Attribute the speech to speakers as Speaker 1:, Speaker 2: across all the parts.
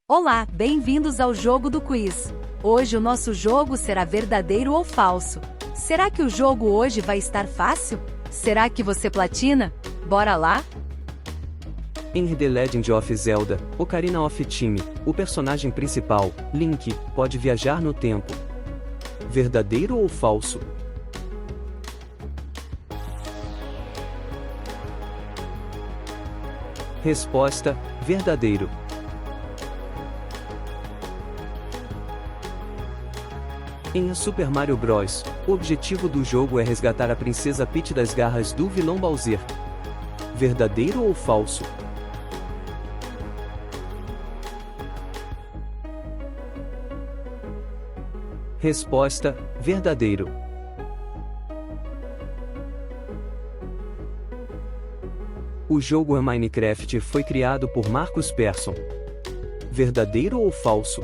Speaker 1: Olá, bem-vindos ao jogo do quiz. Hoje o nosso jogo será verdadeiro ou falso. Será que o jogo hoje vai estar fácil? Será que você platina? Bora lá?
Speaker 2: Em The Legend of Zelda, Ocarina of Time, o personagem principal, Link, pode viajar no tempo. Verdadeiro ou falso? Resposta: verdadeiro. Em Super Mario Bros., o objetivo do jogo é resgatar a princesa Peach das garras do vilão Bowser. Verdadeiro ou falso? Resposta: verdadeiro. O jogo Minecraft foi criado por Markus Persson. Verdadeiro ou falso?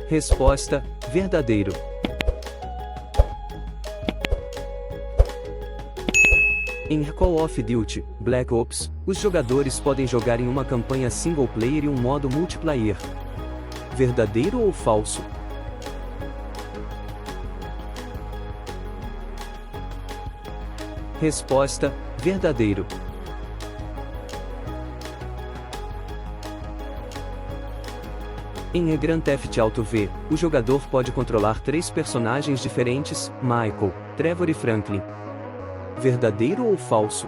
Speaker 2: Resposta: verdadeiro. Em Call of Duty Black Ops, os jogadores podem jogar em uma campanha single player e um modo multiplayer. Verdadeiro ou falso? Resposta: verdadeiro. Em Grand Theft Auto V, o jogador pode controlar 3 personagens diferentes, Michael, Trevor e Franklin. Verdadeiro ou falso?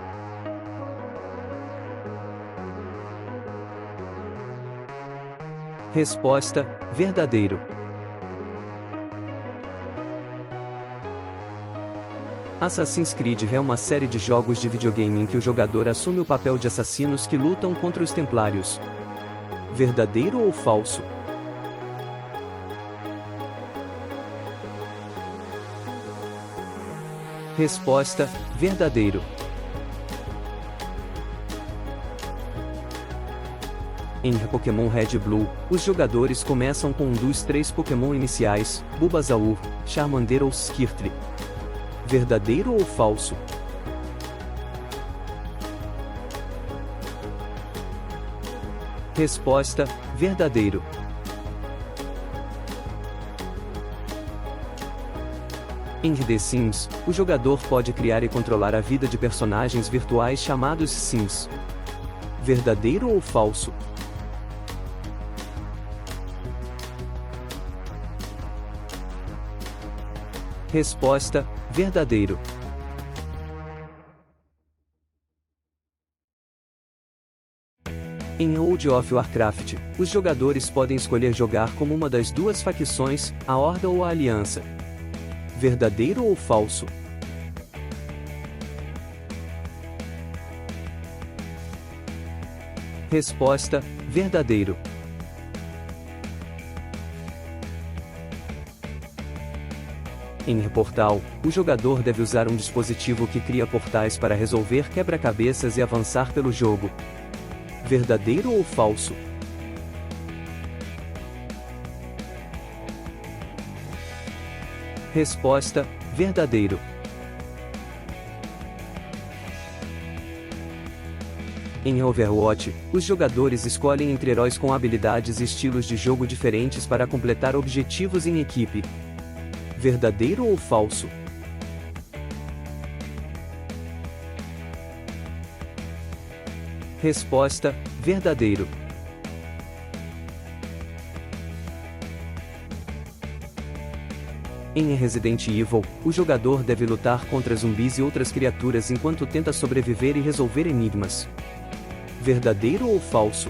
Speaker 2: Resposta: verdadeiro. Assassin's Creed é uma série de jogos de videogame em que o jogador assume o papel de assassinos que lutam contra os Templários. Verdadeiro ou falso? Resposta: verdadeiro. Em Pokémon Red e Blue, os jogadores começam com um dos 3 Pokémon iniciais, Bulbasaur, Charmander ou Squirtle. Verdadeiro ou falso? Resposta: verdadeiro. Em The Sims, o jogador pode criar e controlar a vida de personagens virtuais chamados Sims. Verdadeiro ou falso? Resposta: verdadeiro. Em World of Warcraft, os jogadores podem escolher jogar como uma das 2 facções, a Horda ou a Aliança. Verdadeiro ou falso? Resposta: verdadeiro. Em Portal, o jogador deve usar um dispositivo que cria portais para resolver quebra-cabeças e avançar pelo jogo. Verdadeiro ou falso? Resposta: verdadeiro. Em Overwatch, os jogadores escolhem entre heróis com habilidades e estilos de jogo diferentes para completar objetivos em equipe. Verdadeiro ou falso? Resposta: verdadeiro. Em Resident Evil, o jogador deve lutar contra zumbis e outras criaturas enquanto tenta sobreviver e resolver enigmas. Verdadeiro ou falso?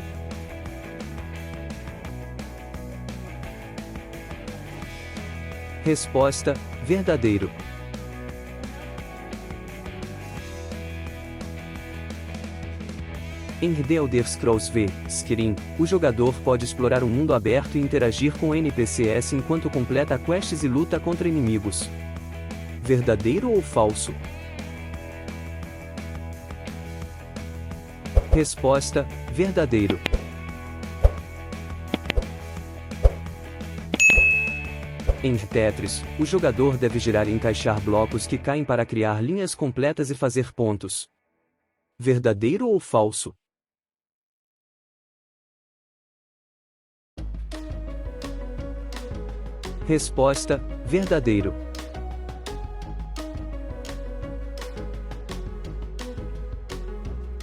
Speaker 2: Resposta: verdadeiro. Em The Elder Scrolls V: Skyrim, o jogador pode explorar um mundo aberto e interagir com NPCs enquanto completa quests e luta contra inimigos. Verdadeiro ou falso? Resposta: verdadeiro. Em Tetris, o jogador deve girar e encaixar blocos que caem para criar linhas completas e fazer pontos. Verdadeiro ou falso? Resposta: verdadeiro.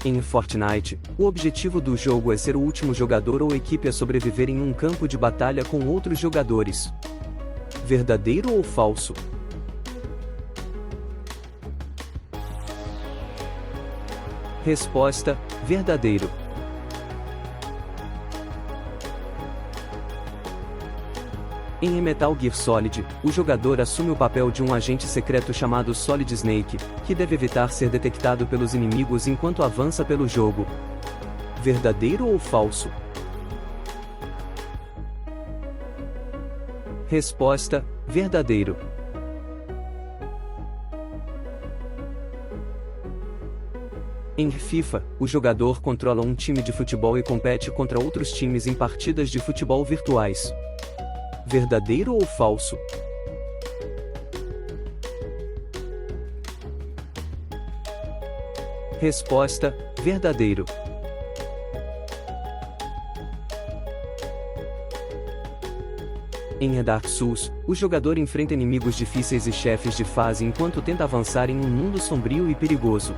Speaker 2: Em Fortnite, o objetivo do jogo é ser o último jogador ou equipe a sobreviver em um campo de batalha com outros jogadores. Verdadeiro ou falso? Resposta: verdadeiro. Em Metal Gear Solid, o jogador assume o papel de um agente secreto chamado Solid Snake, que deve evitar ser detectado pelos inimigos enquanto avança pelo jogo. Verdadeiro ou falso? Resposta: verdadeiro. Em FIFA, o jogador controla um time de futebol e compete contra outros times em partidas de futebol virtuais. Verdadeiro ou falso? Resposta: verdadeiro. Em Dark Souls, o jogador enfrenta inimigos difíceis e chefes de fase enquanto tenta avançar em um mundo sombrio e perigoso.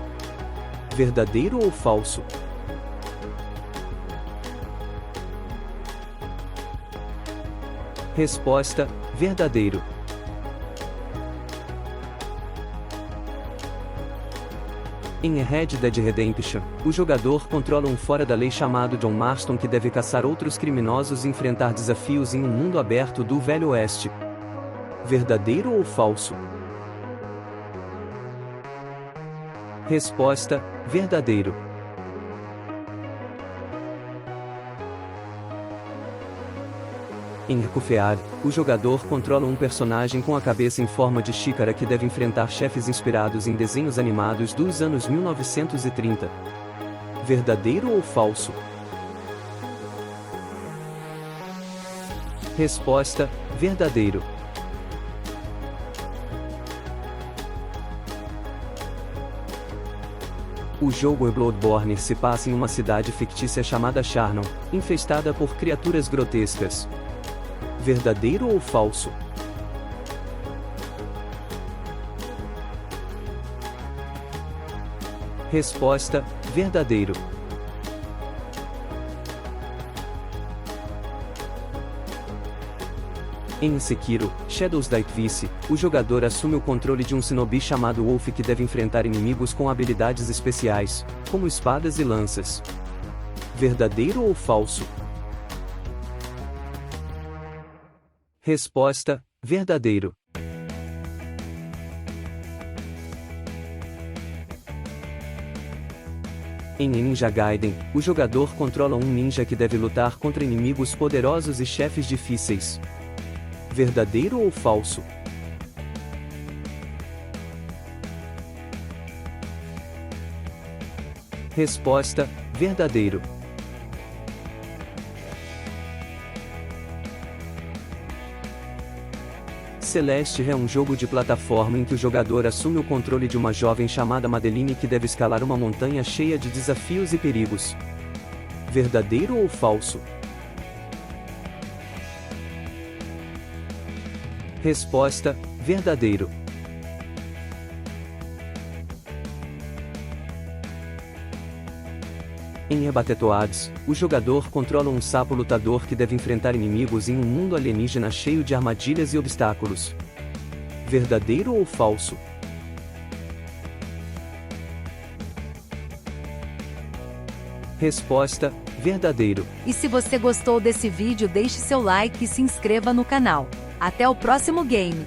Speaker 2: Verdadeiro ou falso? Resposta: verdadeiro. Em Red Dead Redemption, o jogador controla um fora-da-lei chamado John Marston que deve caçar outros criminosos e enfrentar desafios em um mundo aberto do Velho Oeste. Verdadeiro ou falso? Resposta: verdadeiro. Em Recupear, o jogador controla um personagem com a cabeça em forma de xícara que deve enfrentar chefes inspirados em desenhos animados dos anos 1930. Verdadeiro ou falso? Resposta: verdadeiro. O jogo Bloodborne se passa em uma cidade fictícia chamada Charnon, infestada por criaturas grotescas. Verdadeiro ou falso? Resposta: verdadeiro. Em Sekiro, Shadows Die Twice, o jogador assume o controle de um shinobi chamado Wolf que deve enfrentar inimigos com habilidades especiais, como espadas e lanças. Verdadeiro ou falso? Resposta: verdadeiro. Em Ninja Gaiden, o jogador controla um ninja que deve lutar contra inimigos poderosos e chefes difíceis. Verdadeiro ou falso? Resposta: verdadeiro. Celeste é um jogo de plataforma em que o jogador assume o controle de uma jovem chamada Madeline que deve escalar uma montanha cheia de desafios e perigos. Verdadeiro ou falso? Resposta: verdadeiro. Em Battletoads, o jogador controla um sapo lutador que deve enfrentar inimigos em um mundo alienígena cheio de armadilhas e obstáculos. Verdadeiro ou falso? Resposta: verdadeiro.
Speaker 1: E se você gostou desse vídeo, deixe seu like e se inscreva no canal. Até o próximo game!